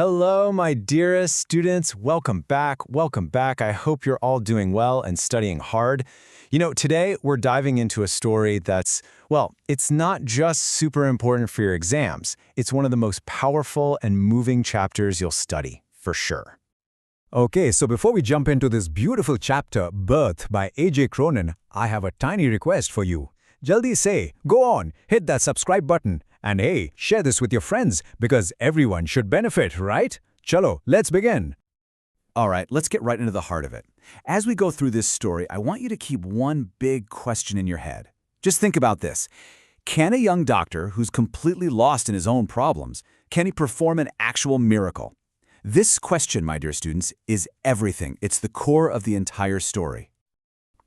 Hello, my dearest students. Welcome back. Welcome back. I hope you're all doing well and studying hard. Today we're diving into a story that's, it's not just super important for your exams. It's one of the most powerful and moving chapters you'll study, for sure. Okay, so before we jump into this beautiful chapter, Birth by A.J. Cronin, I have a tiny request for you. Jaldi say, go on, hit that subscribe button. And hey, share this with your friends because everyone should benefit, right? Chalo, let's begin. All right, let's get right into the heart of it. As we go through this story, I want you to keep one big question in your head. Just think about this. Can a young doctor who's completely lost in his own problems, can he perform an actual miracle? This question, my dear students, is everything. It's the core of the entire story.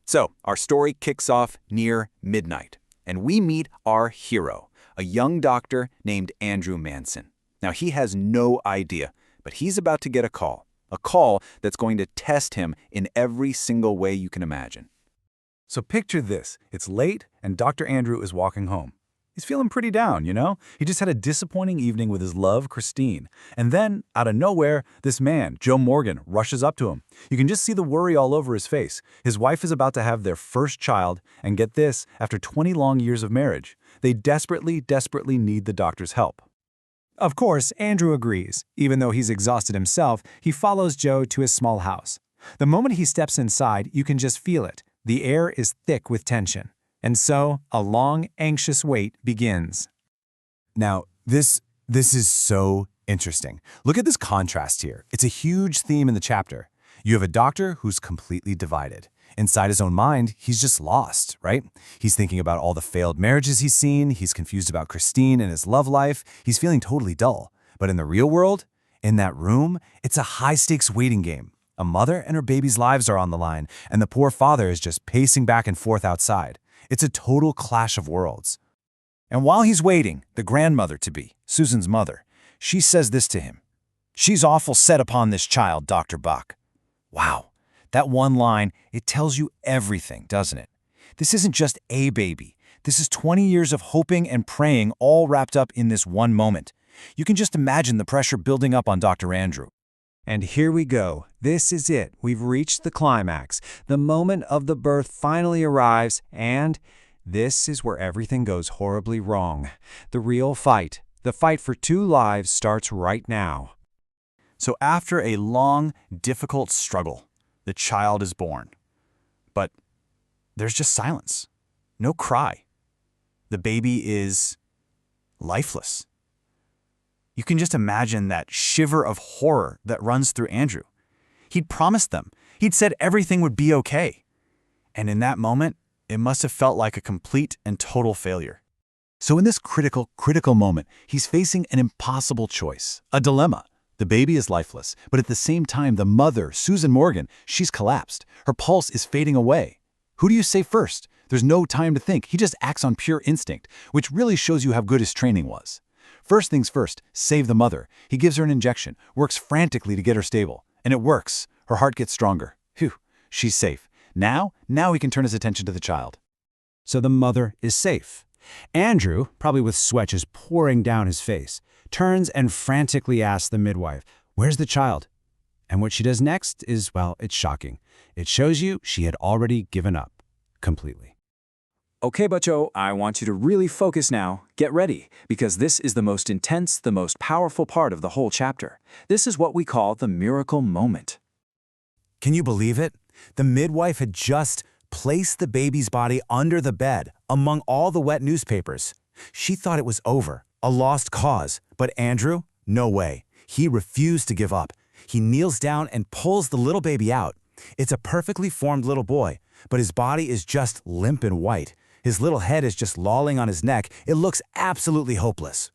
So, our story kicks off near midnight, and we meet our hero, a young doctor named Andrew Manson. Now, he has no idea, but he's about to get a call that's going to test him in every single way you can imagine. So picture this. It's late and Dr. Andrew is walking home. He's feeling pretty down, He just had a disappointing evening with his love, Christine. And then, out of nowhere, this man, Joe Morgan, rushes up to him. You can just see the worry all over his face. His wife is about to have their first child, and get this, after 20 long years of marriage. They desperately, desperately need the doctor's help. Of course, Andrew agrees. Even though he's exhausted himself, he follows Joe to his small house. The moment he steps inside, you can just feel it. The air is thick with tension. And so, a long, anxious wait begins. Now, this is so interesting. Look at this contrast here. It's a huge theme in the chapter. You have a doctor who's completely divided. Inside his own mind, he's just lost, right? He's thinking about all the failed marriages he's seen. He's confused about Christine and his love life. He's feeling totally dull. But in the real world, in that room, it's a high-stakes waiting game. A mother and her baby's lives are on the line, and the poor father is just pacing back and forth outside. It's a total clash of worlds. And while he's waiting, the grandmother-to-be, Susan's mother, she says this to him. "She's awful set upon this child, Dr. Buck." Wow, that one line, it tells you everything, doesn't it? This isn't just a baby. This is 20 years of hoping and praying all wrapped up in this one moment. You can just imagine the pressure building up on Dr. Andrew. And here we go. This is it. We've reached the climax. The moment of the birth finally arrives, and this is where everything goes horribly wrong. The real fight. The fight for two lives starts right now. So after a long, difficult struggle, the child is born. But there's just silence. No cry. The baby is lifeless. You can just imagine that shiver of horror that runs through Andrew. He'd promised them. He'd said everything would be okay. And in that moment, it must have felt like a complete and total failure. So in this critical moment, he's facing an impossible choice, a dilemma. The baby is lifeless, but at the same time, the mother, Susan Morgan, she's collapsed. Her pulse is fading away. Who do you say first? There's no time to think. He just acts on pure instinct, which really shows you how good his training was. First things first, save the mother. He gives her an injection, works frantically to get her stable. And it works. Her heart gets stronger. Phew, she's safe. Now he can turn his attention to the child. So the mother is safe. Andrew, probably with sweat just pouring down his face, turns and frantically asks the midwife, "Where's the child?" And what she does next is, it's shocking. It shows you she had already given up completely. Okay, Bacho, I want you to really focus now. Get ready, because this is the most intense, the most powerful part of the whole chapter. This is what we call the miracle moment. Can you believe it? The midwife had just placed the baby's body under the bed among all the wet newspapers. She thought it was over, a lost cause. But Andrew? No way. He refused to give up. He kneels down and pulls the little baby out. It's a perfectly formed little boy, but his body is just limp and white. His little head is just lolling on his neck. It looks absolutely hopeless.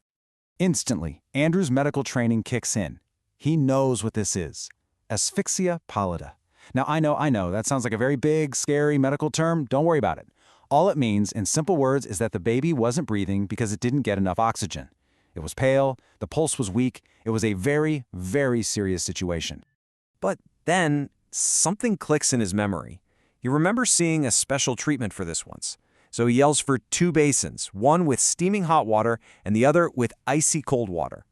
Instantly, Andrew's medical training kicks in. He knows what this is. Asphyxia pallida. Now, I know, that sounds like a very big, scary medical term. Don't worry about it. All it means, in simple words, is that the baby wasn't breathing because it didn't get enough oxygen. It was pale, the pulse was weak. It was a very, very serious situation. But then, something clicks in his memory. He remembers seeing a special treatment for this once. So he yells for 2 basins, one with steaming hot water and the other with icy cold water.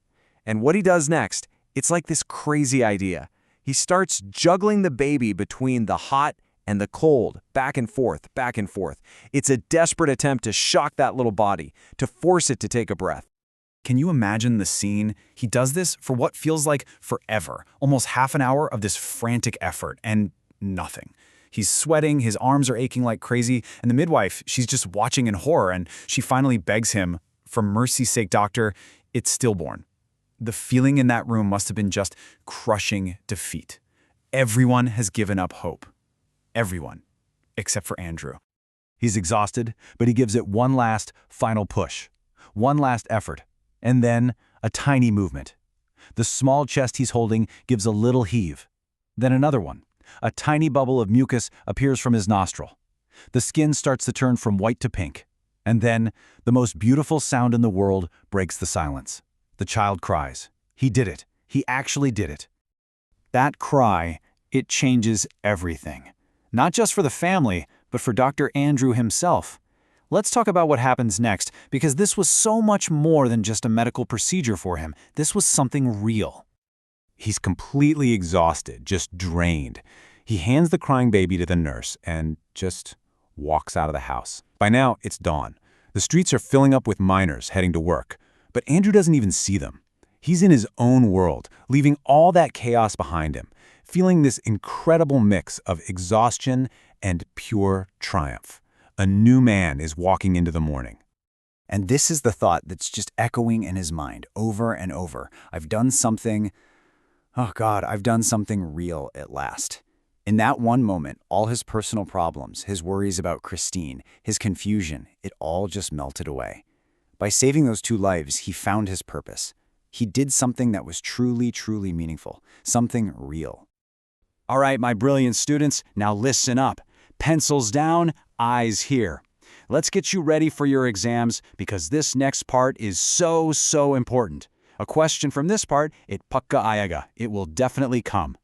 And what he does next It's like this crazy idea. He starts juggling the baby between the hot and the cold, back and forth, back and forth. It's a desperate attempt to shock that little body, to force it to take a breath. Can you imagine the scene? He does this for what feels like forever, almost half an hour of this frantic effort, and nothing. He's sweating, his arms are aching like crazy, and the midwife, she's just watching in horror, and she finally begs him, "For mercy's sake, doctor, it's stillborn." The feeling in that room must have been just crushing defeat. Everyone has given up hope. Everyone, except for Andrew. He's exhausted, but he gives it one last, final push. One last effort. And then a tiny movement. The small chest he's holding gives a little heave. Then another one. A tiny bubble of mucus appears from his nostril. The skin starts to turn from white to pink. And then, the most beautiful sound in the world breaks the silence. The child cries. He did it. He actually did it. That cry, it changes everything. Not just for the family, but for Dr. Andrew himself. Let's talk about what happens next, because this was so much more than just a medical procedure for him. This was something real. He's completely exhausted, just drained. He hands the crying baby to the nurse and just walks out of the house. By now, it's dawn. The streets are filling up with miners heading to work, but Andrew doesn't even see them. He's in his own world, leaving all that chaos behind him, feeling this incredible mix of exhaustion and pure triumph. A new man is walking into the morning. And this is the thought that's just echoing in his mind over and over. I've done something real at last. In that one moment, all his personal problems, his worries about Christine, his confusion, it all just melted away. By saving those 2 lives, he found his purpose. He did something that was truly, truly meaningful, something real. All right, my brilliant students, now listen up. Pencils down, eyes here. Let's get you ready for your exams, because this next part is so important. A question from this part, it pakka aayega. It will definitely come.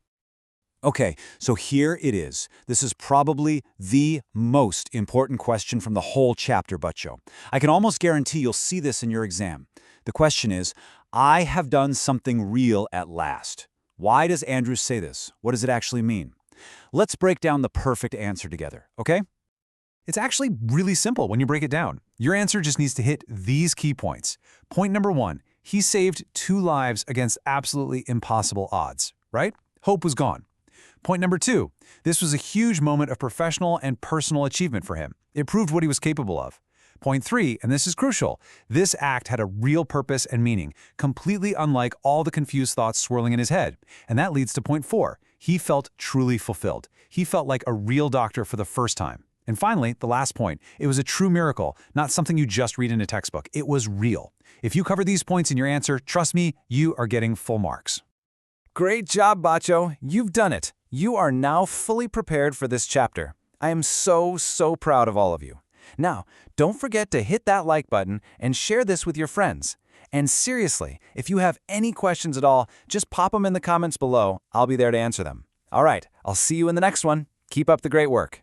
Okay, so here it is. This is probably the most important question from the whole chapter, Butcho. I can almost guarantee you'll see this in your exam. The question is, I have done something real at last. Why does Andrew say this? What does it actually mean? Let's break down the perfect answer together, okay? It's actually really simple when you break it down. Your answer just needs to hit these key points. Point number 1, he saved 2 lives against absolutely impossible odds, right? Hope was gone. Point number 2, this was a huge moment of professional and personal achievement for him. It proved what he was capable of. Point 3, and this is crucial, this act had a real purpose and meaning, completely unlike all the confused thoughts swirling in his head. And that leads to point 4, he felt truly fulfilled. He felt like a real doctor for the first time. And finally, the last point, it was a true miracle, not something you just read in a textbook. It was real. If you cover these points in your answer, trust me, you are getting full marks. Great job, Bacho. You've done it. You are now fully prepared for this chapter. I am so proud of all of you. Now, don't forget to hit that like button and share this with your friends. And seriously, if you have any questions at all, just pop them in the comments below. I'll be there to answer them. All right, I'll see you in the next one. Keep up the great work.